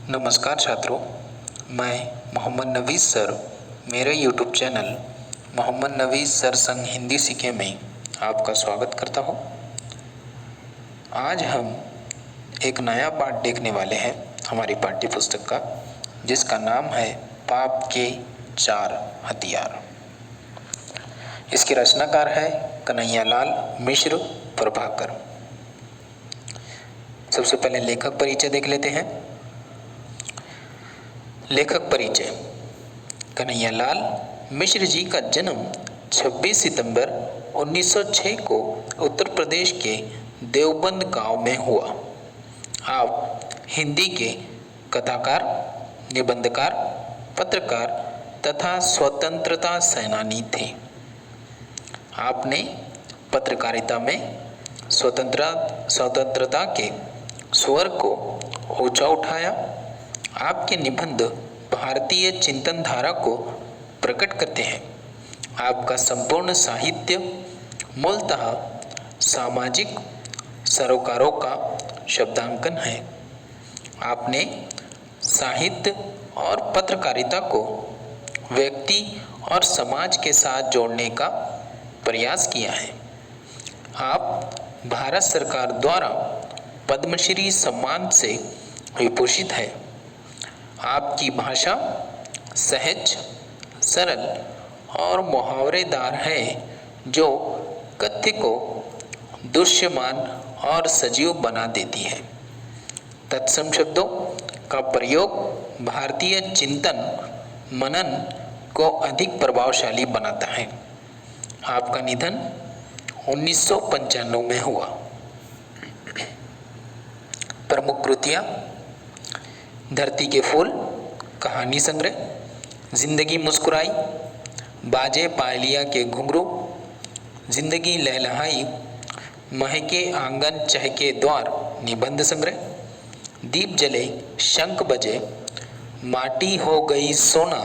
नमस्कार छात्रों, मैं मोहम्मद नवीस सर मेरे यूट्यूब चैनल मोहम्मद नवीस सर संग हिंदी सीखे में आपका स्वागत करता हूँ। आज हम एक नया पाठ देखने वाले हैं हमारी पाठ्य पुस्तक का, जिसका नाम है पाप के 4 हथियार। इसके रचनाकार है कन्हैयालाल मिश्र प्रभाकर। सबसे पहले लेखक परिचय देख लेते हैं। लेखक परिचय। कन्हैयालाल मिश्र जी का जन्म 26 सितंबर 1906 को उत्तर प्रदेश के देवबंद गांव में हुआ। आप हिंदी के कथाकार, निबंधकार, पत्रकार तथा स्वतंत्रता सेनानी थे। आपने पत्रकारिता में स्वतंत्रता के स्वर को ऊंचा उठाया। आपके निबंध भारतीय चिंतन धारा को प्रकट करते हैं। आपका संपूर्ण साहित्य मूलतः सामाजिक सरोकारों का शब्दांकन है। आपने साहित्य और पत्रकारिता को व्यक्ति और समाज के साथ जोड़ने का प्रयास किया है। आप भारत सरकार द्वारा पद्मश्री सम्मान से विभूषित है। आपकी भाषा सहज, सरल और मुहावरेदार है, जो कथ्य को दृश्यमान और सजीव बना देती है। तत्सम शब्दों का प्रयोग भारतीय चिंतन मनन को अधिक प्रभावशाली बनाता है। आपका निधन 1995 में हुआ। प्रमुख कृतियाँ: धरती के फूल, कहानी संग्रह, जिंदगी मुस्कुराई, बाजे पायलिया के घुंघरू, जिंदगी लहलहाई, महके आंगन चहके द्वार निबंध संग्रह, दीप जले शंख बजे, माटी हो गई सोना,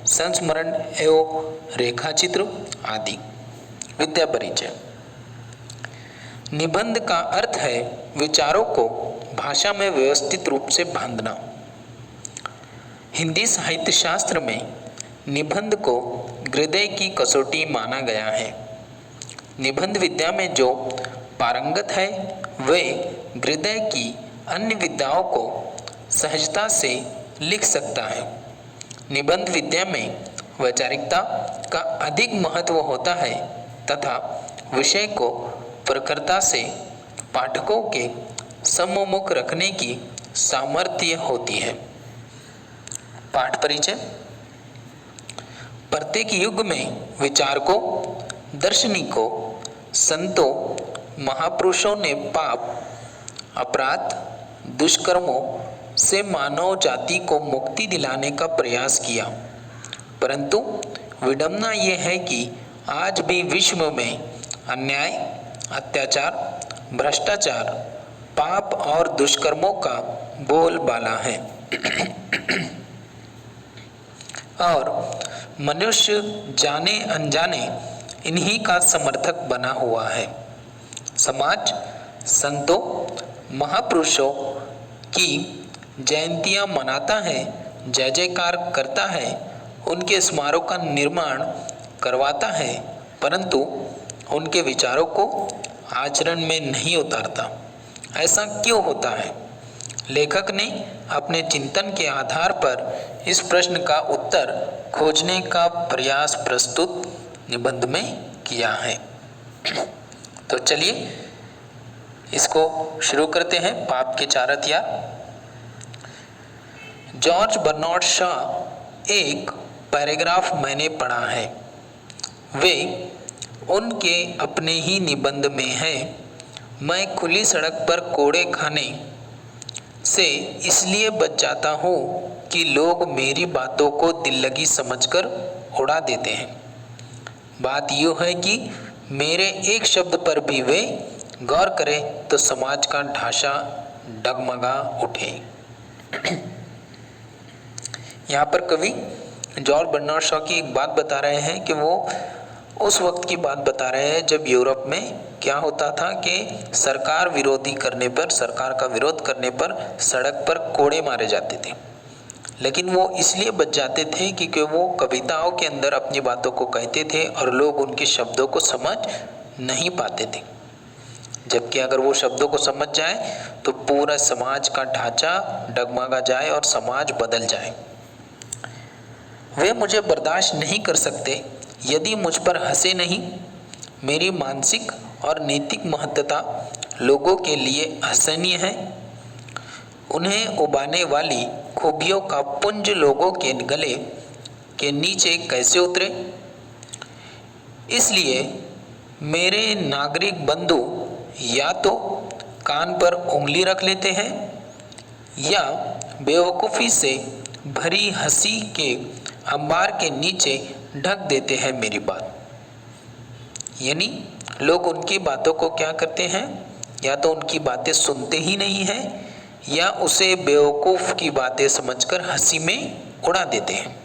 संस्मरण एवं रेखाचित्र आदि। विद्या परिचय। निबंध का अर्थ है विचारों को भाषा में व्यवस्थित रूप से बांधना। हिंदी साहित्य शास्त्र में निबंध को हृदय की कसौटी माना गया है। निबंध विद्या में जो पारंगत है, वे हृदय की अन्य विद्याओं को सहजता से लिख सकता है। निबंध विद्या में वैचारिकता का अधिक महत्व होता है तथा विषय को प्रखरता से पाठकों के सम्मुख रखने की सामर्थ्य होती है। पाठ परिचय। प्रत्येक युग में विचारकों, दार्शनिकों, संतों, महापुरुषों ने पाप, अपराध, दुष्कर्मों से मानव जाति को मुक्ति दिलाने का प्रयास किया, परंतु विडंबना ये है कि आज भी विश्व में अन्याय, अत्याचार, भ्रष्टाचार, पाप और दुष्कर्मों का बोलबाला है और मनुष्य जाने अनजाने इन्हीं का समर्थक बना हुआ है। समाज संतों, महापुरुषों की जयंतियां मनाता है, जय जयकार करता है, उनके स्मारकों का निर्माण करवाता है, परंतु उनके विचारों को आचरण में नहीं उतारता। ऐसा क्यों होता है? लेखक ने अपने चिंतन के आधार पर इस प्रश्न का उत्तर खोजने का प्रयास प्रस्तुत निबंध में किया है। तो चलिए इसको शुरू करते हैं। पाप के 4 हथियार। जॉर्ज बर्नार्ड शॉ, एक पैराग्राफ मैंने पढ़ा है, वे उनके अपने ही निबंध में है। मैं खुली सड़क पर कोड़े खाने से इसलिए बच जाता हूँ कि लोग मेरी बातों को दिल्लगी समझकर उड़ा देते हैं। बात यूँ है कि मेरे एक शब्द पर भी वे गौर करें तो समाज का ढांचा डगमगा उठे। यहाँ पर कवि जॉर्ज बर्नार्ड शॉ की एक बात बता रहे हैं कि वो उस वक्त की बात बता रहे हैं जब यूरोप में क्या होता था कि सरकार विरोधी करने पर, सरकार का विरोध करने पर सड़क पर कोड़े मारे जाते थे। लेकिन वो इसलिए बच जाते थे क्योंकि वो कविताओं के अंदर अपनी बातों को कहते थे और लोग उनके शब्दों को समझ नहीं पाते थे। जबकि अगर वो शब्दों को समझ जाए तो पूरा समाज का ढांचा डगमगा जाए और समाज बदल जाए। वे मुझे बर्दाश्त नहीं कर सकते यदि मुझ पर हंसे नहीं। मेरी मानसिक और नैतिक महत्ता लोगों के लिए हंसनीय है। उन्हें उबाने वाली खूबियों का पुंज लोगों के गले के नीचे कैसे उतरे। इसलिए मेरे नागरिक बंधु या तो कान पर उंगली रख लेते हैं या बेवकूफ़ी से भरी हंसी के अंबार के नीचे ढक देते हैं मेरी बात। यानी लोग उनकी बातों को क्या करते हैं, या तो उनकी बातें सुनते ही नहीं हैं या उसे बेवकूफ़ की बातें समझकर हंसी में उड़ा देते हैं।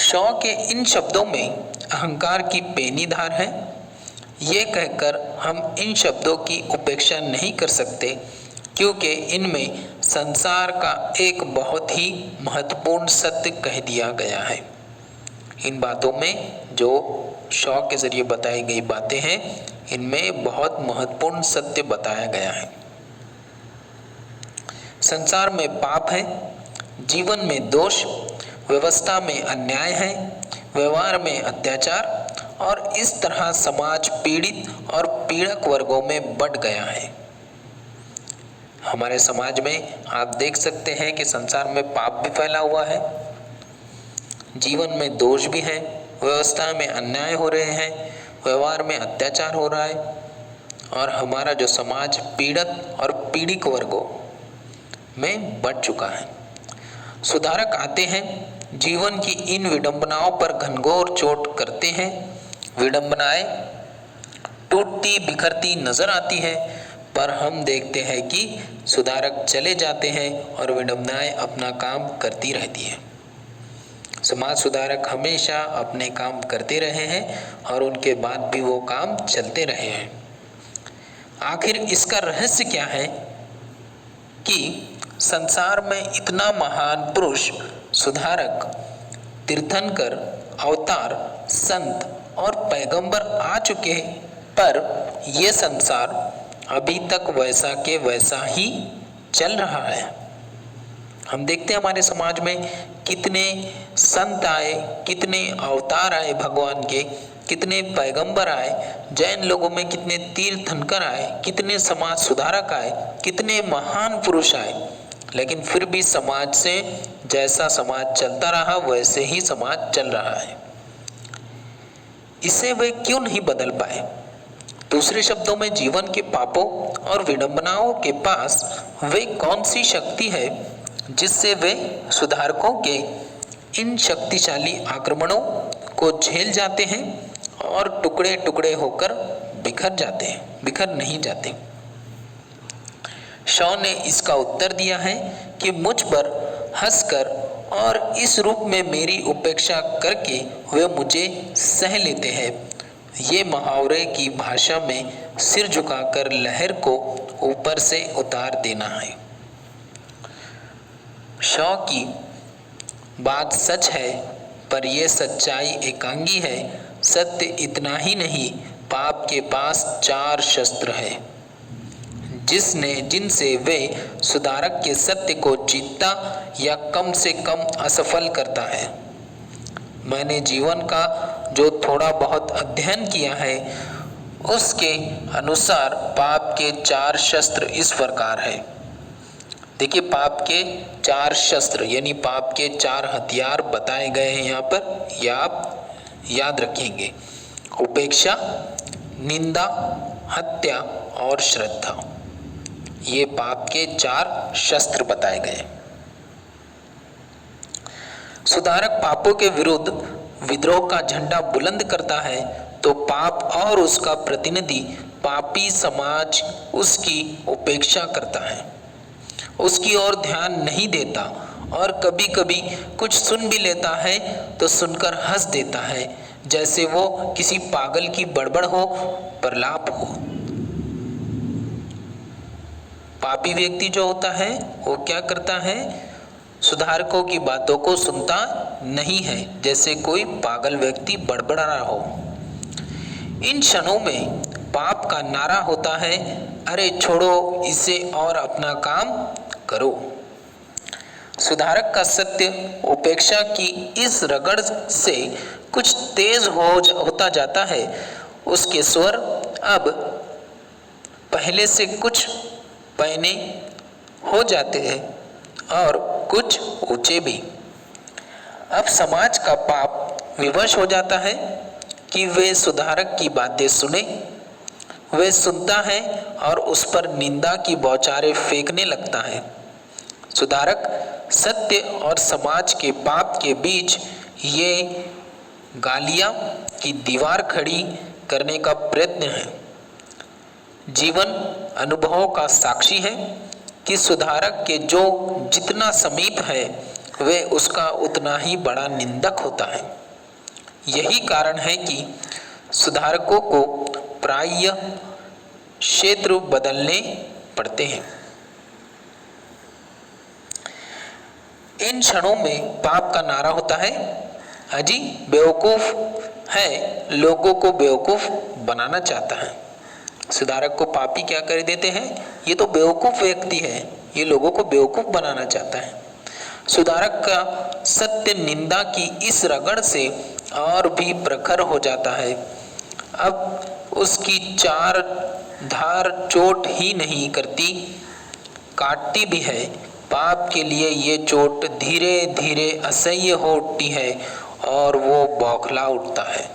शॉ के इन शब्दों में अहंकार की पैनी धार है। ये कहकर हम इन शब्दों की उपेक्षा नहीं कर सकते क्योंकि इनमें संसार का एक बहुत ही महत्वपूर्ण सत्य कह दिया गया है। इन बातों में जो शॉ के जरिए बताई गई बातें हैं, इनमें बहुत महत्वपूर्ण सत्य बताया गया है। संसार में पाप है, जीवन में दोष, व्यवस्था में अन्याय है, व्यवहार में अत्याचार, और इस तरह समाज पीड़ित और पीड़क वर्गों में बंट गया है। हमारे समाज में आप देख सकते हैं कि संसार में पाप भी फैला हुआ है, जीवन में दोष भी है, व्यवस्था में अन्याय हो रहे हैं, व्यवहार में अत्याचार हो रहा है, और हमारा जो समाज पीड़ित और पीड़ित वर्गों में बढ़ चुका है। सुधारक आते हैं, जीवन की इन विडंबनाओं पर घनघोर चोट करते हैं। विडंबनाएं टूटती बिखरती नजर आती है, पर हम देखते हैं कि सुधारक चले जाते हैं और विडंबनाएं अपना काम करती रहती है। समाज सुधारक हमेशा अपने काम करते रहे हैं और उनके बाद भी वो काम चलते रहे हैं। आखिर इसका रहस्य क्या है कि संसार में इतना महान पुरुष, सुधारक, तीर्थंकर, अवतार, संत और पैगंबर आ चुके पर यह संसार अभी तक वैसा के वैसा ही चल रहा है। हम देखते हैं हमारे समाज में कितने संत आए, कितने अवतार आए भगवान के, कितने पैगंबर आए, जैन लोगों में कितने तीर्थंकर आए, कितने समाज सुधारक आए, कितने महान पुरुष आए, लेकिन फिर भी समाज से जैसा समाज चलता रहा वैसे ही समाज चल रहा है। इसे वे क्यों नहीं बदल पाए? दूसरे शब्दों में, जीवन के पापों और विडंबनाओं के पास वे कौन सी शक्ति है जिससे वे सुधारकों के इन शक्तिशाली आक्रमणों को झेल जाते हैं और टुकड़े टुकड़े होकर बिखर नहीं जाते। शॉ ने इसका उत्तर दिया है कि मुझ पर हंसकर और इस रूप में मेरी उपेक्षा करके वे मुझे सह लेते हैं। ये मुहावरे की भाषा में सिर झुकाकर लहर को ऊपर से उतार देना है। शॉ की बात सच है, पर यह सच्चाई एकांगी है। सत्य इतना ही नहीं, पाप के पास 4 शस्त्र हैं जिनसे वे सुधारक के सत्य को जीतता या कम से कम असफल करता है। मैंने जीवन का जो थोड़ा बहुत अध्ययन किया है उसके अनुसार पाप के 4 शस्त्र इस प्रकार है। देखिए, पाप के 4 शस्त्र यानी पाप के 4 हथियार बताए गए हैं यहाँ पर, या आप याद रखेंगे। उपेक्षा, निंदा, हत्या और श्रद्धा, ये पाप के 4 शस्त्र बताए गए। सुधारक पापों के विरुद्ध विद्रोह का झंडा बुलंद करता है तो पाप और उसका प्रतिनिधि पापी समाज उसकी उपेक्षा करता है, उसकी ओर ध्यान नहीं देता और कभी कभी कुछ सुन भी लेता है तो सुनकर हंस देता है, जैसे वो किसी पागल की बड़बड़ हो, प्रलाप हो। पापी व्यक्ति जो होता है वो क्या करता है, सुधारकों की बातों को सुनता नहीं है, जैसे कोई पागल व्यक्ति बड़बड़ा रहा हो। इन क्षणों में पाप का नारा होता है, अरे छोड़ो इसे और अपना काम करो। सुधारक का सत्य उपेक्षा की इस रगड़ से कुछ तेज होता जाता है। उसके स्वर अब पहले से कुछ पैने हो जाते हैं और कुछ ऊंचे भी। अब समाज का पाप विवश हो जाता है कि वे सुधारक की बातें सुने। वे सुनता है और उस पर निंदा की बौछारें फेंकने लगता है। सुधारक सत्य और समाज के पाप के बीच ये गालियां की दीवार खड़ी करने का प्रयत्न है। जीवन अनुभवों का साक्षी है कि सुधारक के जो जितना समीप है वे उसका उतना ही बड़ा निंदक होता है। यही कारण है कि सुधारकों को प्रायः क्षेत्र बदलने पड़ते हैं। इन क्षणों में पाप का नारा होता है, अजी बेवकूफ है, लोगों को बेवकूफ बनाना चाहता है। सुधारक को पापी क्या कर देते हैं, ये तो बेवकूफ व्यक्ति है, ये लोगों को बेवकूफ बनाना चाहता है। सुधारक का सत्य निंदा की इस रगड़ से और भी प्रखर हो जाता है। अब उसकी चार धार चोट ही नहीं करती, काटती भी है। पाप के लिए ये चोट धीरे धीरे असह्य हो उठती है और वो बौखला उठता है।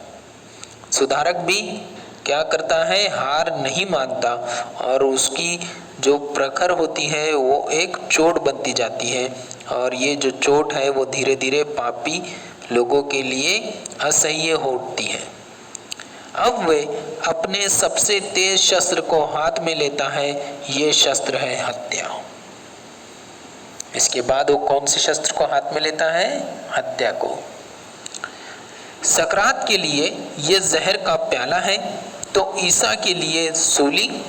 सुधारक भी क्या करता है, हार नहीं मानता और उसकी जो प्रखर होती है वो एक चोट बनती जाती है और ये जो चोट है वो धीरे धीरे पापी लोगों के लिए असह्य हो उठती है। अब वे अपने सबसे तेज शस्त्र को हाथ में लेता है, ये शस्त्र है हत्या। इसके बाद वो कौन से शस्त्र को हाथ में लेता है, हत्या को। सकरात के लिए ये जहर का प्याला है तो ईसा के लिए सूली,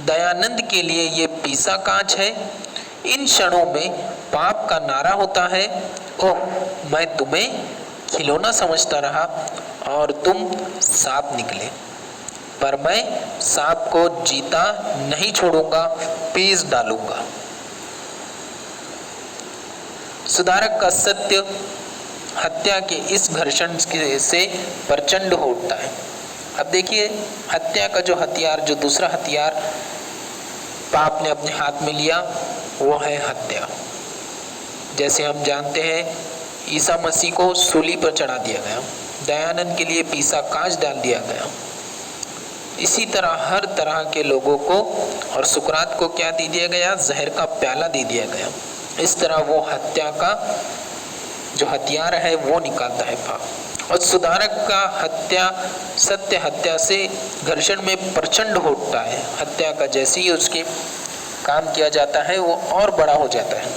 दयानंद के लिए ये पीसा कांच है। इन क्षणों में पाप का नारा होता है, ओह मैं तुम्हें खिलौना समझता रहा और तुम सांप निकले, पर मैं सांप को जीता नहीं छोड़ूंगा, पीस डालूंगा। सुधारक का सत्य हत्या के इस घर्षण से प्रचंड हो उठता है। अब देखिए हत्या का जो हथियार, जो दूसरा हथियार पाप ने अपने हाथ में लिया वो है हत्या। जैसे हम जानते हैं ईसा मसीह को सूली पर चढ़ा दिया गया, दयानंद के लिए पीसा कांच डाल दिया गया। इसी तरह हर तरह के लोगों को और सुकरात को क्या दे दिया गया, जहर का प्याला दे दिया गया। इस तरह वो हत्या का जो हथियार है वो निकालता है पाप। और सुधारक का हत्या सत्य हत्या से घर्षण में प्रचंड हो उठता है। हत्या का जैसे ही उसके काम किया जाता है वो और बड़ा हो जाता है।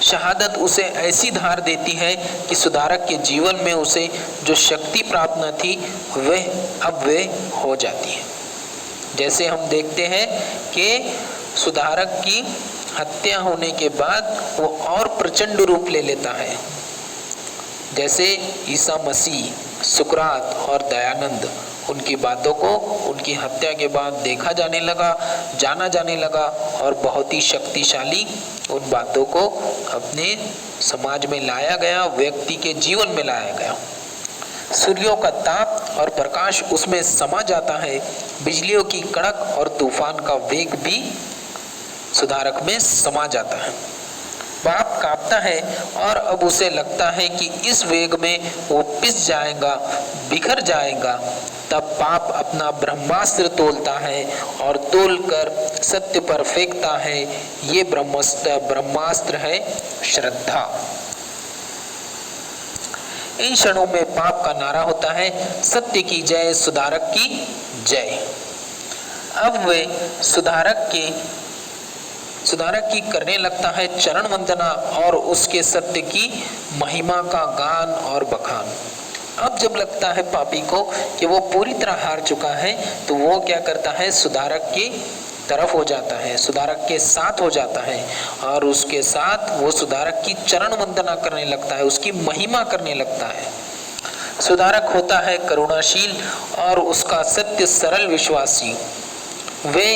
शहादत उसे ऐसी धार देती है कि सुधारक के जीवन में उसे जो शक्ति प्राप्त न थी वे हो जाती है। जैसे हम देखते हैं कि सुधारक की हत्या होने के बाद वो और प्रचंड रूप ले लेता है। जैसे ईसा मसीह, सुकरात और दयानंद, उनकी बातों को उनकी हत्या के बाद देखा जाने लगा, जाना जाने लगा और बहुत ही शक्तिशाली उन बातों को अपने समाज में लाया गया, व्यक्ति के जीवन में लाया गया। सूर्यों का ताप और प्रकाश उसमें समा जाता है, बिजलियों की कड़क और तूफान का वेग भी सुधारक में समा जाता है। पाप कांपता है और अब उसे लगता है कि इस वेग में वो पिस जाएगा, बिखर जाएगा। तब पाप अपना ब्रह्मास्त्र तोलता है और तोलकर सत्य पर फेंकता है। ये ब्रह्मास्त्र है श्रद्धा। इन क्षणों में पाप का नारा होता है, सत्य की जय, सुधारक की जय। अब वे सुधारक की करने लगता है चरण वंदना और उसके सत्य की महिमा का गान और बखान। अब जब लगता है पापी को कि वो पूरी तरह हार चुका है, तो वो क्या करता है, सुधारक की तरफ हो जाता है, सुधारक के साथ हो जाता है और उसके साथ वो सुधारक की चरण वंदना करने लगता है, उसकी महिमा करने लगता है। सुधारक होता है करुणाशील और उसका सत्य सरल विश्वासी। वे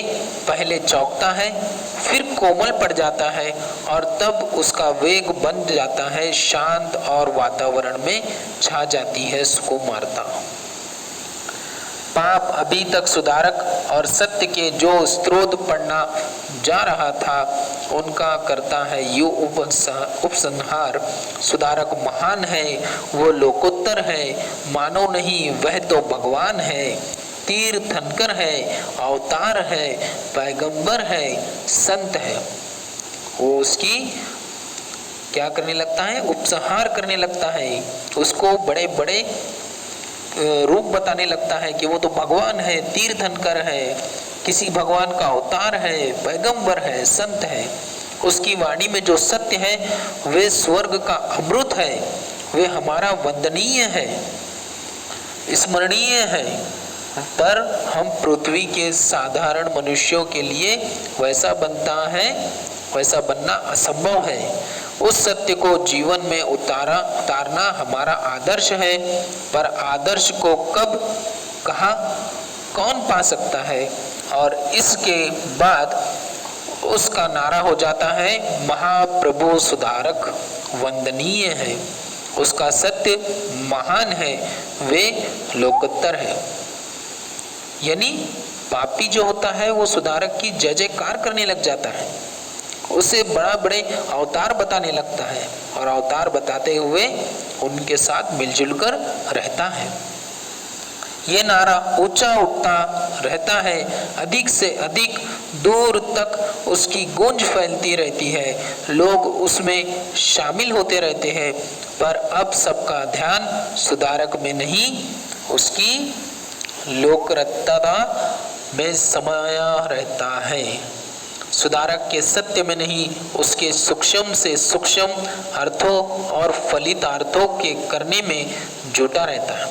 पहले चौंकता है, फिर कोमल पड़ जाता है और तब उसका वेग बन जाता है शांत और वातावरण में छा जाती है सुकुमारता। पाप अभी तक सुधारक और सत्य के जो स्रोत पढ़ना जा रहा था उनका करता है यू उपसंहार। सुधारक महान है, वो लोकोत्तर है, मानव नहीं वह तो भगवान है, तीर्थंकर है, अवतार है, पैगंबर है, संत है। वो उसकी क्या करने लगता है, उपसंहार करने लगता है, उसको बड़े बड़े रूप बताने लगता है कि वो तो भगवान है, तीर्थंकर है, किसी भगवान का अवतार है, पैगंबर है, संत है। उसकी वाणी में जो सत्य है वे स्वर्ग का अमृत है, वे हमारा वंदनीय है, स्मरणीय है, पर हम पृथ्वी के साधारण मनुष्यों के लिए वैसा बनना असंभव है। उस सत्य को जीवन में उतारना हमारा आदर्श है, पर आदर्श को कब कहाँ कौन पा सकता है। और इसके बाद उसका नारा हो जाता है महाप्रभु सुधारक वंदनीय है, उसका सत्य महान है, वे लोकोत्तर है। यानी पापी जो होता है वो सुधारक की जय जयकार करने लग जाता है, उसे बड़े अवतार बताने लगता है और अवतार बताते हुए उनके साथ मिलजुल कर रहता है। ये नारा ऊंचा उठता रहता है, अधिक से अधिक दूर तक उसकी गूंज फैलती रहती है, लोग उसमें शामिल होते रहते हैं, पर अब सबका ध्यान सुधारक में नहीं, उसकी लोकरत्ता में समाया रहता है। सुधारक के सत्य में नहीं, उसके सूक्ष्म से सूक्ष्म अर्थों और फलित अर्थों के करने में जुटा रहता है।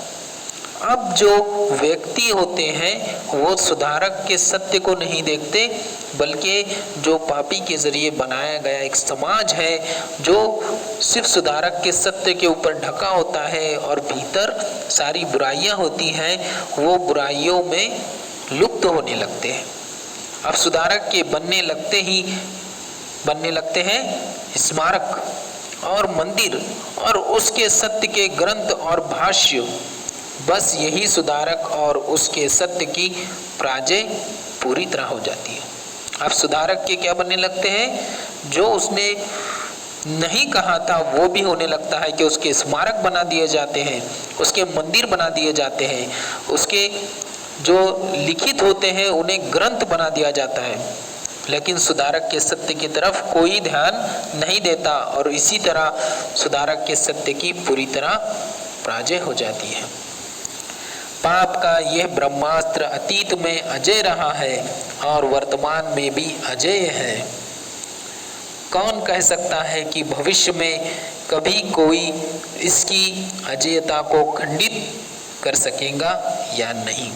अब जो व्यक्ति होते हैं वो सुधारक के सत्य को नहीं देखते, बल्कि जो पापी के जरिए बनाया गया एक समाज है जो सिर्फ सुधारक के सत्य के ऊपर ढका होता है और भीतर सारी बुराइयां होती हैं, वो बुराइयों में लुप्त होने लगते हैं। अब सुधारक के बनने लगते हैं स्मारक और मंदिर और उसके सत्य के ग्रंथ और भाष्य। बस यही सुधारक और उसके सत्य की पराजय पूरी तरह हो जाती है। अब सुधारक के क्या बनने लगते हैं, जो उसने नहीं कहा था वो भी होने लगता है कि उसके स्मारक बना दिए जाते हैं, उसके मंदिर बना दिए जाते हैं, उसके जो लिखित होते हैं उन्हें ग्रंथ बना दिया जाता है, लेकिन सुधारक के सत्य की तरफ कोई ध्यान नहीं देता और इसी तरह सुधारक के सत्य की पूरी तरह पराजय हो जाती है। पाप का यह ब्रह्मास्त्र अतीत में अजय रहा है और वर्तमान में भी अजय है। कौन कह सकता है कि भविष्य में कभी कोई इसकी अजयता को खंडित कर सकेगा या नहीं।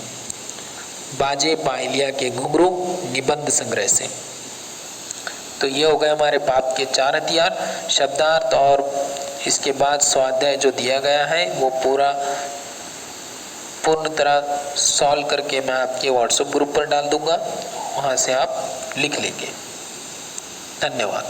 बाजे पायलिया के घुंघरू निबंध संग्रह से। तो ये हो गए हमारे पाप के 4 हथियार, शब्दार्थ, और इसके बाद स्वाध्याय जो दिया गया है वो पूर्ण तरह सॉल्व करके मैं आपके व्हाट्सएप ग्रुप पर डाल दूंगा, वहाँ से आप लिख लेंगे। धन्यवाद।